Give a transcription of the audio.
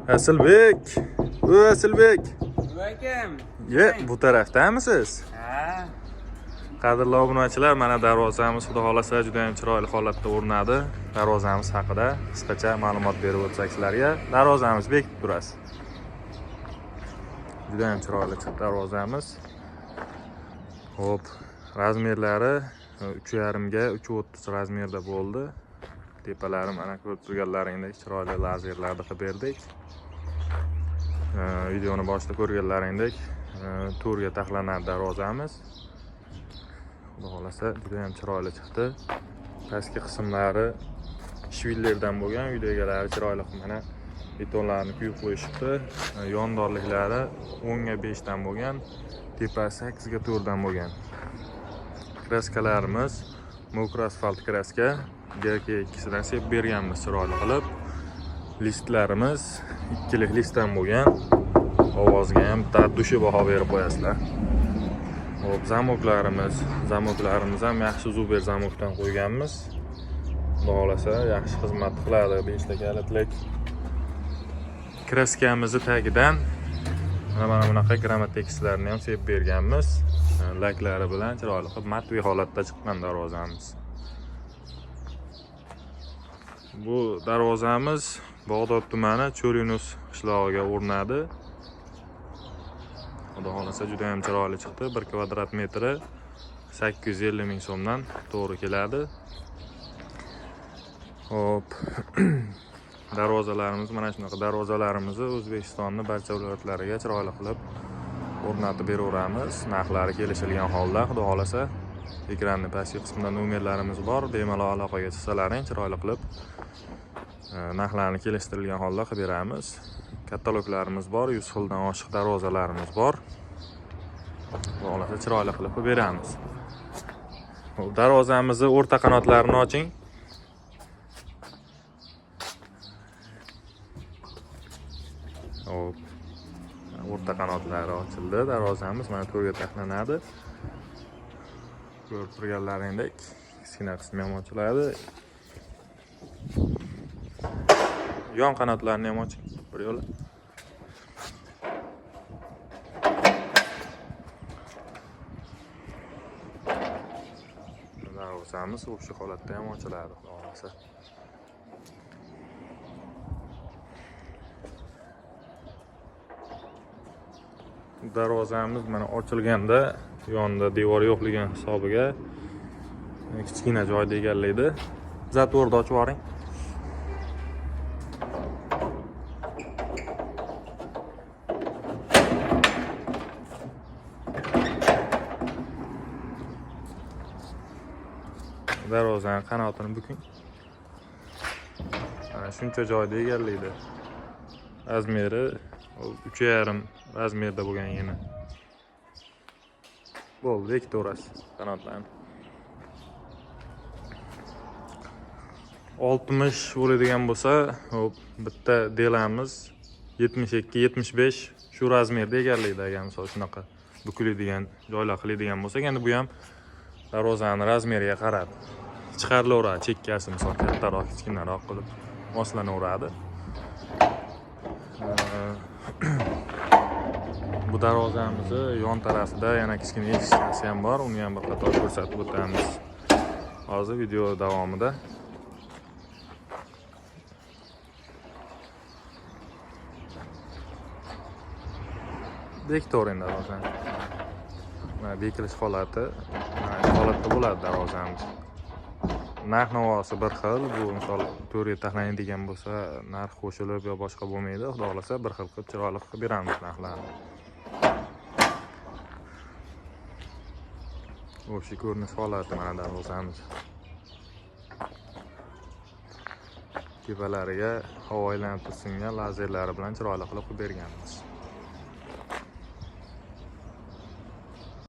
Asilbek. Asilbek. Akam. Bu tarafdamisiz? Ha. Qadrli obunachilar, mana darvozamiz xudo xolasa juda ham chiroyli holatda o'rnadi. Darvozamiz haqida qisqacha ma'lumot berib o'tsak sizlarga. Darvozamiz bekitib turasiz. Juda ham chiroyli chiqdi darvozamiz. Xo'p, razmerlari 3.5 ga 3.30 razmerda bo'ldi. Tepalari mana ko'rib turganlaringdek chiroyli lazerlarni qilib berdik. Videoni boshida ko'rganlaringdek to'rga taxlanadi darvozamiz. Xudo xolasa juda ham chiroyli chiqdi. Pastki qismlari shvillerdan bo'lgan, uy egalari chiroyli mana betonlarni quyib qo'yishibdi. Yondorliklari 10 ga 5 dan bo'lgan, tepasi 8 ga 4 dan bo'lgan. Kraskalarimiz mokro asfalt kraska, GK2 sepib berganmiz chiroyli qilib. Listlarimiz ikkilik listdan bo'lgan. Ovozga ham dushi baho berib qo'yasizlar. Hop, zamoklarimiz ham yaxshi Zuber zamokdan qo'yganmiz. Xudo xolasa yaxshi xizmat qiladi. 5 ta kalitlik. Kraskamizni tagidan mana bunaqa grammatekislarni ham sepib berganmiz. Laklari bilan chiroyli qilib matviy holatda chiqqan darvozamiz. Bu darvozamiz Bog'dod tumani Cho'lyunus qishlog'iga o'rnadi. Xudo xolasa juda ham chiroyli chiqdi. 1 kvadrat metri 850 ming so'mdan to'g'ri keladi. Hop. Darvozalarimiz mana shunaqa darvozalarimizni O'zbekistonning barcha viloyatlariga chiroyli qilib o'rnatib beraveramiz. Narxlari kelishilgan holda, xudo xolasa ekranning pastki qismida nomerlarimiz bor. Bemalol aloqaga chiqsalaring chiroyli qilib narxlarni kelishtirilgan holda qilib beramiz. Kataloglarimiz bor, 100 xildan oshiq darvozalarimiz bor. Xudo xolasa chiroyli qilib beramiz. Darvozamizning o'rta qanotlarini oching. Hop. O'rta qanotlari ochildi. Darvozamiz mana to'rga taxlanadi. Ko'rib turganlaringdek, kichkina qismi ham ochiladi. Yon qanotlarini ham oching. Bir yo'la. Darvozamiz o'sha holatda ham ochiladi, xudo xolasa. Darvozamiz mana ochilganda yonida devor yo'qligi hisobiga kichkina joyda egallaydi. Zatvorni ochib yuboring. Darvozaning qanotini buking. Mana shuncha joyda egallaydi. Razmeri 3.5 razmerda bo'lgan yana. Bo'ldi, bekitaverasiz qanotlarni. 60 bo'ladigan bo'lsa, hop, bitta delamiz 72-75 shu razmerda egallaydi. Agar misol shunaqa bukiladigan joylar qiladigan bo'lsak, endi bu ham darvozaning razmeriga qarab chiqarilaveradi. Chekkasi misol kattaroq, kichkinaroq qilib moslanaveradi. Bu darvozamizni yon tarafida yana kichkina eshikchasi ham bor. Uni ham bir qator ko'rsatib o'tamiz hozir video davomida. Bekitoring darvozani. Mana bekilish holati, mana shu holatda bo'ladi darvozamiz. Narx-navosi bir xil. Bu misol to'rga taxlanadigan bo'lsa, narx qo'shilib yo boshqa bo'lmaydi. Xudo xolasa bir xil qilib chiroyli qilib beramiz narxlarni. O'sha ko'rinish holati mana darvozamiz. Tepalariga havo aylanib tursinga lazerlari bilan chiroyli qilib berganmiz.